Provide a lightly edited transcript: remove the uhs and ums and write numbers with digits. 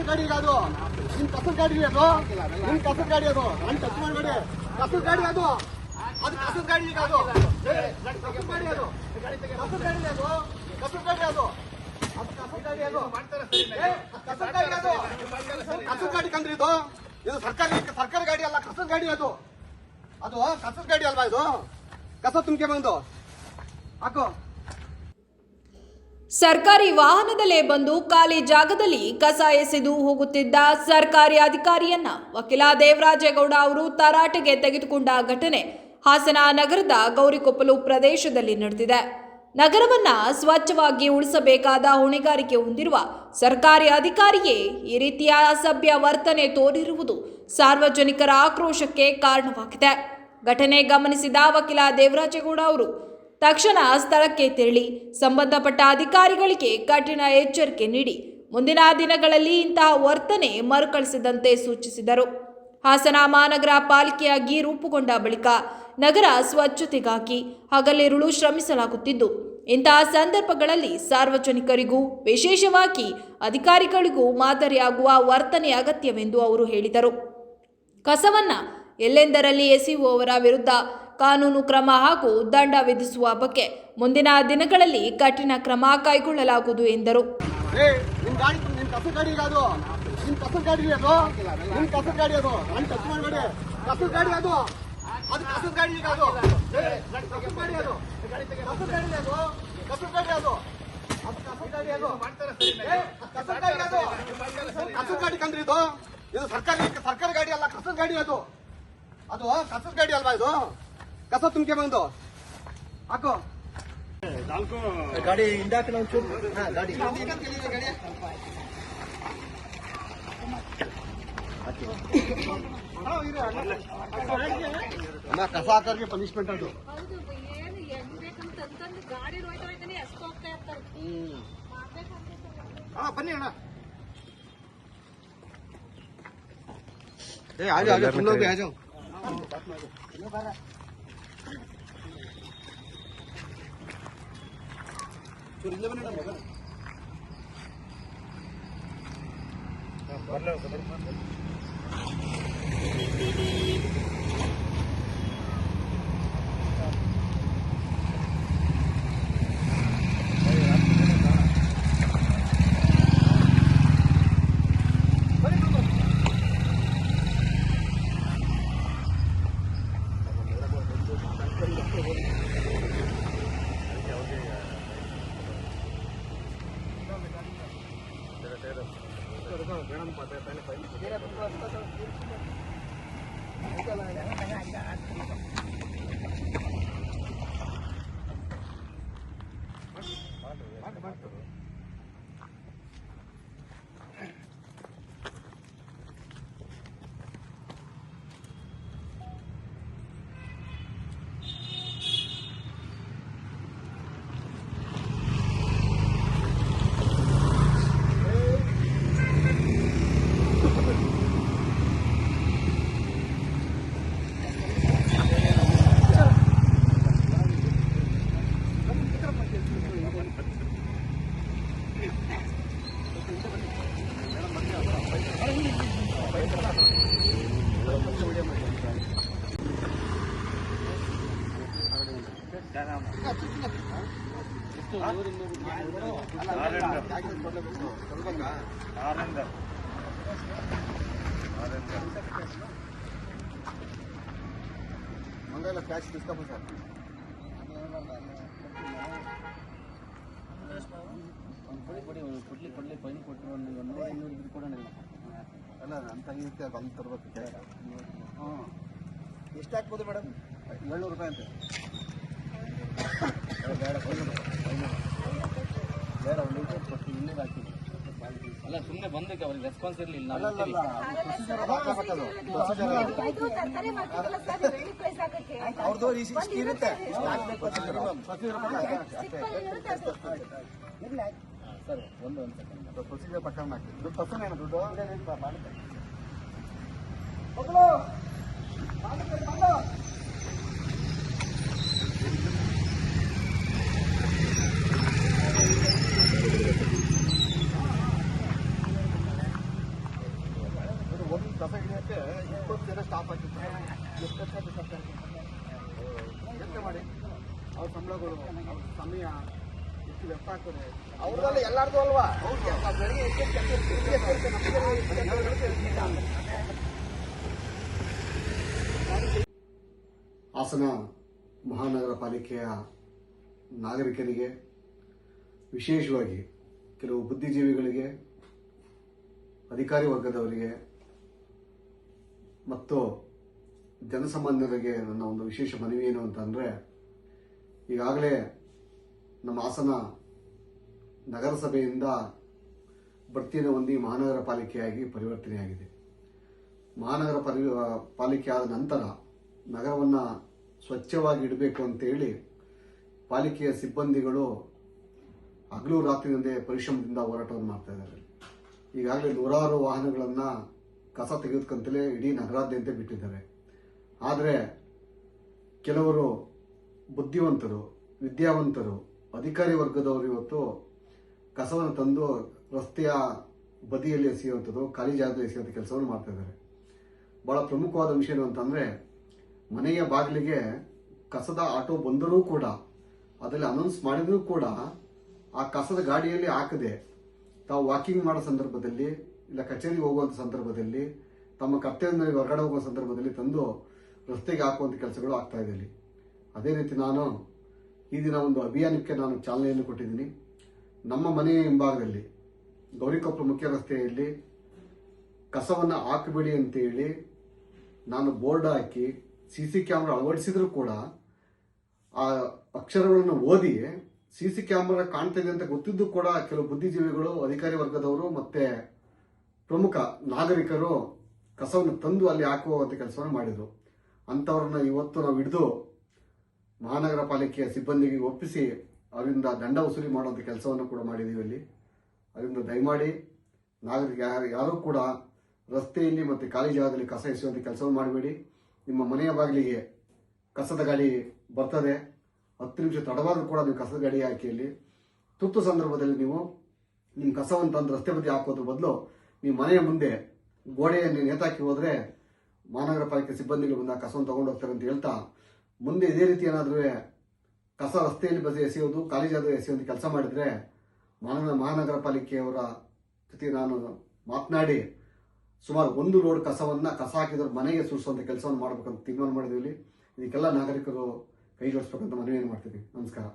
ಗಾಡಿ ಈಗ ಅದು ನಿಮ್ ಕಸದ ಗಾಡಿ ಅದು ನಿಮ್ ಕಸದ ಗಾಡಿ ಅದು ನಾನು ಟಚ್ ಮಾಡಬೇಡಿ ಕಸದ ಗಾಡಿ ಅದು ಅದು ಕಸದ ಗಾಡಿ ಈಗ ಅದು ಕಸದ ಗಾಡಿ ಅದು ಕಸದ ಗಾಡಿ ಅದು ಕಸದ ಗಾಡಿ ಅದು ಅದು ಕಸದ ಗಾಡಿ ಅದು ಕಸದ ಗಾಡಿ ಅದು ಕಸದ ಗಾಡಿ ಕಂದ್ರಿ ಇದು ಇದು ಸರ್ಕಾರಿ ಗಾಡಿ ಅಲ್ಲ ಕಸದ ಗಾಡಿ ಅದು ಅದು ಕಸದ ಗಾಡಿ ಅಲ್ವಾ ಇದು ಕಸ ತುಂಬಿಕೆ ಬಂದು ಹಾಕು ಸರ್ಕಾರಿ ವಾಹನದಲ್ಲೇ ಬಂದು ಖಾಲಿ ಜಾಗದಲ್ಲಿ ಕಸ ಎಸೆದು ಹೋಗುತ್ತಿದ್ದ ಸರ್ಕಾರಿ ಅಧಿಕಾರಿಯನ್ನ ವಕೀಲ ದೇವರಾಜೇಗೌಡ ಅವರು ತರಾಟೆಗೆ ತೆಗೆದುಕೊಂಡ ಘಟನೆ ಹಾಸನ ನಗರದ ಗೌರಿಕೊಪ್ಪಲು ಪ್ರದೇಶದಲ್ಲಿ ನಡೆದಿದೆ. ನಗರವನ್ನ ಸ್ವಚ್ಛವಾಗಿ ಉಳಿಸಬೇಕಾದ ಹೊಣೆಗಾರಿಕೆ ಹೊಂದಿರುವ ಸರ್ಕಾರಿ ಅಧಿಕಾರಿಯೇ ಈ ರೀತಿಯ ಅಸಭ್ಯ ವರ್ತನೆ ತೋರಿರುವುದು ಸಾರ್ವಜನಿಕರ ಆಕ್ರೋಶಕ್ಕೆ ಕಾರಣವಾಗಿದೆ. ಘಟನೆ ಗಮನಿಸಿದ ವಕೀಲ ದೇವರಾಜೇಗೌಡ ಅವರು ತಕ್ಷಣ ಸ್ಥಳಕ್ಕೆ ತೆರಳಿ ಸಂಬಂಧಪಟ್ಟ ಅಧಿಕಾರಿಗಳಿಗೆ ಕಠಿಣ ಎಚ್ಚರಿಕೆ ನೀಡಿ ಮುಂದಿನ ದಿನಗಳಲ್ಲಿ ಇಂತಹ ವರ್ತನೆ ಮರುಕಳಿಸದಂತೆ ಸೂಚಿಸಿದರು. ಹಾಸನ ಮಹಾನಗರ ಪಾಲಿಕೆಯಾಗಿ ರೂಪುಗೊಂಡ ಬಳಿಕ ನಗರ ಸ್ವಚ್ಛತೆಗಾಗಿ ಹಗಲಿರುಳು ಶ್ರಮಿಸಲಾಗುತ್ತಿದ್ದು ಇಂತಹ ಸಂದರ್ಭಗಳಲ್ಲಿ ಸಾರ್ವಜನಿಕರಿಗೂ ವಿಶೇಷವಾಗಿ ಅಧಿಕಾರಿಗಳಿಗೂ ಮಾದರಿಯಾಗುವ ವರ್ತನೆ ಅಗತ್ಯವೆಂದು ಅವರು ಹೇಳಿದರು. ಕಸವನ್ನ ಎಲ್ಲೆಂದರಲ್ಲಿ ಎಸೆಯುವವರ ವಿರುದ್ಧ ಕಾನೂನು ಕ್ರಮ ಹಾಗೂ ದಂಡ ವಿಧಿಸುವ ಬಗ್ಗೆ ಮುಂದಿನ ದಿನಗಳಲ್ಲಿ ಕಠಿಣ ಕ್ರಮ ಕೈಗೊಳ್ಳಲಾಗುವುದು ಎಂದರು. ನಿಮ್ ಕಸದ ಗಾಡಿ ಈಗ ಅದು ನಿಮ್ ಕಸದ ಗಾಡಿ ಅದು ನಿಮ್ ಕಸದ ಗಾಡಿ ಅದು ನಾನು ಟಚ್ ಮಾಡಬೇಡಿ ಕಸದ ಗಾಡಿ ಅದು ಅದು ಕಸದ ಗಾಡಿ ಈಗ ಅದು ಕಸದ ಗಾಡಿ ಅದು ಕಸದ ಗಾಡಿ ಅದು ಕಸದ ಗಾಡಿ ಅದು ಅದು ಕಸದ ಗಾಡಿ ಅದು ಕಸದ ಗಾಡಿ ಅದು ಕಸದ ಗಾಡಿ ಕಂದ್ರಿ ಇದು ಇದು ಸರ್ಕಾರಿ ಗಾಡಿ ಅಲ್ಲ ಕಸದ ಗಾಡಿ ಅದು ಅದು ಕಸದ ಗಾಡಿ ಅಲ್ವಾ ಇದು ಕಸ ತುಂಬಿಕೆ ಬಂದು ಹಾಕು ಗಾಡಿ ಹಿಂದಾಕಿ ನಾವು ಚೂರು ಗಾಡಿ ಅಮ್ಮ ಕಸ ಹಾಕೋರಿಗೆ ಪನಿಷ್ಮೆಂಟ್ ಅದು ಬನ್ನಿ ಅಣ್ಣ आजा आजा तुम लोग भी आ जाओ ಮಂಗಲ ಕ್ಯಾಶ್ ಡಿಸ್ಕಪ್ ಸರ್ ಕೊಡ್ಲಿ ಫೈನ್ ಕೊಟ್ಟರು ಒಂದು ಕೊಡೋಣ ಅಲ್ಲ ಅಂತ ಇರುತ್ತೆ ಬಂದು ತರಬೇಕು. ಎಷ್ಟು ಹಾಕ್ಬೋದು ಮೇಡಮ್? 700 ರೂಪಾಯಿ ಅಂತೆ. ಬೇಡ ಬೇಡ ಒಂದು ಲೀಟರ್ ಕೊಟ್ಟು ಇಲ್ಲೇ ಹಾಕಿದ್ವಿ ಅಲ್ಲ ಸುಮ್ಮನೆ ಬಂದಕ್ಕೆ ಅವ್ರಿಗೆ ರೆಸ್ಪಾನ್ಸ್ ಇರಲಿಲ್ಲ. ಅವ್ರದ್ದು ಇರುತ್ತೆ ಸರ್ ಒಂದು ಸೆಕೆಂಡ್ ಪ್ರೊಸೀಜರ್ ಪ್ರಕಾರ ಹಾಕಿ ದುಡ್ಡು ಪರ್ಸನ್ ಏನು ದುಡ್ಡು ಮಾಡುತ್ತೆ ಅವ್ರ ಸಂಬಳಗಳು ಅವ್ರ ಸಮಯ ಎಷ್ಟು ವ್ಯರ್ಥ ಆಗ್ತದೆ. ಅವ್ರದಲ್ಲ ಎಲ್ಲಾರ್ದು ಅಲ್ವಾ? ಬೆಳಿಗ್ಗೆ ಹಾಸನ ಮಹಾನಗರ ಪಾಲಿಕೆಯ ನಾಗರಿಕರಿಗೆ, ವಿಶೇಷವಾಗಿ ಕೆಲವು ಬುದ್ಧಿಜೀವಿಗಳಿಗೆ, ಅಧಿಕಾರಿ ವರ್ಗದವರಿಗೆ ಮತ್ತು ಜನಸಾಮಾನ್ಯರಿಗೆ ನನ್ನ ಒಂದು ವಿಶೇಷ ಮನವಿ ಏನು ಅಂತಂದರೆ, ಈಗಾಗಲೇ ನಮ್ಮ ಹಾಸನ ನಗರಸಭೆಯಿಂದ ಬಡ್ತಿಯನ್ನು ಹೊಂದಿ ಮಹಾನಗರ ಪಾಲಿಕೆಯಾಗಿ ಪರಿವರ್ತನೆಯಾಗಿದೆ. ಮಹಾನಗರ ಪಾಲಿಕೆ ಆದ ನಂತರ ನಗರವನ್ನು ಸ್ವಚ್ಛವಾಗಿ ಇಡಬೇಕು ಅಂತೇಳಿ ಪಾಲಿಕೆಯ ಸಿಬ್ಬಂದಿಗಳು ಹಗಲು ರಾತ್ರಿಯಂದೇ ಪರಿಶ್ರಮದಿಂದ ಹೋರಾಟವನ್ನು ಮಾಡ್ತಾ ಇದ್ದಾರೆ. ಈಗಾಗಲೇ ನೂರಾರು ವಾಹನಗಳನ್ನು ಕಸ ತೆಗೆದುಕೊಂತಲೇ ಇಡೀ ನಗರಾದ್ಯಂತ ಬಿಟ್ಟಿದ್ದಾರೆ. ಆದರೆ ಕೆಲವರು ಬುದ್ಧಿವಂತರು, ವಿದ್ಯಾವಂತರು, ಅಧಿಕಾರಿ ವರ್ಗದವರು ಇವತ್ತು ಕಸವನ್ನು ತಂದು ರಸ್ತೆಯ ಬದಿಯಲ್ಲಿ ಎಸೆಯುವಂಥದ್ದು, ಖಾಲಿ ಜಾಗದಲ್ಲಿ ಎಸೆಯುವಂಥ ಕೆಲಸವನ್ನು ಮಾಡ್ತಾ ಇದ್ದಾರೆ. ಬಹಳ ಪ್ರಮುಖವಾದ ವಿಷಯ ಏನು ಅಂತಂದರೆ, ಮನೆಯ ಬಾಗಿಲಿಗೆ ಕಸದ ಆಟೋ ಬಂದರೂ ಕೂಡ, ಅದರಲ್ಲಿ ಅನೌನ್ಸ್ ಮಾಡಿದರೂ ಕೂಡ ಆ ಕಸದ ಗಾಡಿಯಲ್ಲಿ ಹಾಕದೆ ತಾವು ವಾಕಿಂಗ್ ಮಾಡೋ ಸಂದರ್ಭದಲ್ಲಿ, ಇಲ್ಲ ಕಚೇರಿಗೆ ಹೋಗುವಂಥ ಸಂದರ್ಭದಲ್ಲಿ, ತಮ್ಮ ಕರ್ತವ್ಯದಲ್ಲಿ ಹೊರಗಡೆ ಹೋಗುವ ಸಂದರ್ಭದಲ್ಲಿ ತಂದು ರಸ್ತೆಗೆ ಹಾಕುವಂಥ ಕೆಲಸಗಳು ಆಗ್ತಾ ಇದೆ. ಅದೇ ರೀತಿ ನಾನು ಈ ದಿನ ಒಂದು ಅಭಿಯಾನಕ್ಕೆ ನಾನು ಚಾಲನೆಯನ್ನು ಕೊಟ್ಟಿದ್ದೀನಿ. ನಮ್ಮ ಮನೆಯ ಹಿಂಭಾಗದಲ್ಲಿ ಗೌರಿಕೊಪ್ಪಲು ಮುಖ್ಯ ರಸ್ತೆಯಲ್ಲಿ ಕಸವನ್ನು ಹಾಕಬೇಡಿ ಅಂತೇಳಿ ನಾನು ಬೋರ್ಡ್ ಹಾಕಿ CC ಕ್ಯಾಮ್ರಾ ಅಳವಡಿಸಿದ್ರು ಕೂಡ ಆ ಅಕ್ಷರಗಳನ್ನು ಓದಿ CC ಕ್ಯಾಮ್ರಾ ಕಾಣ್ತಾ ಇದೆ ಅಂತ ಗೊತ್ತಿದ್ದು ಕೂಡ ಕೆಲವು ಬುದ್ಧಿಜೀವಿಗಳು, ಅಧಿಕಾರಿ ವರ್ಗದವರು ಮತ್ತೆ ಪ್ರಮುಖ ನಾಗರಿಕರು ಕಸವನ್ನು ತಂದು ಅಲ್ಲಿ ಹಾಕುವಂಥ ಕೆಲಸವನ್ನು ಮಾಡಿದರು. ಅಂಥವ್ರನ್ನ ಇವತ್ತು ನಾವು ಹಿಡಿದು ಮಹಾನಗರ ಪಾಲಿಕೆಯ ಸಿಬ್ಬಂದಿಗೆ ಒಪ್ಪಿಸಿ ಅವರಿಂದ ದಂಡ ವಸೂಲಿ ಮಾಡುವಂಥ ಕೆಲಸವನ್ನು ಕೂಡ ಮಾಡಿದ್ದೀವಿ ಅಲ್ಲಿ. ಅದರಿಂದ ದಯಮಾಡಿ ನಾಗರಿಕ ಯಾರೂ ಕೂಡ ರಸ್ತೆಯಲ್ಲಿ ಮತ್ತು ಖಾಲಿ ಜಾಗದಲ್ಲಿ ಕಸ ಎಸೆಯುವಂಥ ಕೆಲಸವನ್ನು ಮಾಡಬೇಡಿ. ನಿಮ್ಮ ಮನೆಯ ಬಾಗಿಲಿಗೆ ಕಸದ ಗಾಡಿ ಬರ್ತದೆ, 10 ನಿಮಿಷ ತಡವಾದರೂ ಕೂಡ ನೀವು ಕಸದ ಗಾಡಿ ಹಾಕಿ ಅಲ್ಲಿ ತುರ್ತು ಸಂದರ್ಭದಲ್ಲಿ ನೀವು ನಿಮ್ಮ ಕಸವನ್ನು ತಂದು ರಸ್ತೆ ಬದಿ ಹಾಕೋದ್ರ ಬದಲು ನೀವು ಮನೆಯ ಮುಂದೆ ಗೋಡೆಯನ್ನು ನೇತಾಕಿ ಹೋದರೆ ಮಹಾನಗರ ಪಾಲಿಕೆ ಸಿಬ್ಬಂದಿಗಳು ಬಂದು ಆ ಕಸವನ್ನು ತಗೊಂಡು ಹೋಗ್ತಾರೆ ಅಂತ ಹೇಳ್ತಾ, ಮುಂದೆ ಇದೇ ರೀತಿ ಏನಾದರೂ ಕಸ ರಸ್ತೆಯಲ್ಲಿ ಬಸ್ ಎಸೆಯೋದು, ಖಾಲಿ ಜಾಗದಲ್ಲಿ ಎಸೆಯುವಂಥ ಕೆಲಸ ಮಾಡಿದರೆ ಮಹಾನಗರ ಪಾಲಿಕೆಯವರ ಜೊತೆ ನಾನು ಮಾತನಾಡಿ ಸುಮಾರು 1 ಲೋಡ್ ಕಸವನ್ನು ಕಸ ಹಾಕಿದವ್ರ ಮನೆಗೆ ಸುರಿಸುವಂಥ ಕೆಲಸವನ್ನು ಮಾಡಬೇಕಂತ ತೀರ್ಮಾನ ಮಾಡಿದ್ದೀವಿ. ಇದಕ್ಕೆಲ್ಲ ನಾಗರಿಕರು ಕೈ ಜೋಡಿಸ್ಬೇಕಂತ ಮನವಿಯನ್ನು ಮಾಡ್ತೀವಿ. ನಮಸ್ಕಾರ.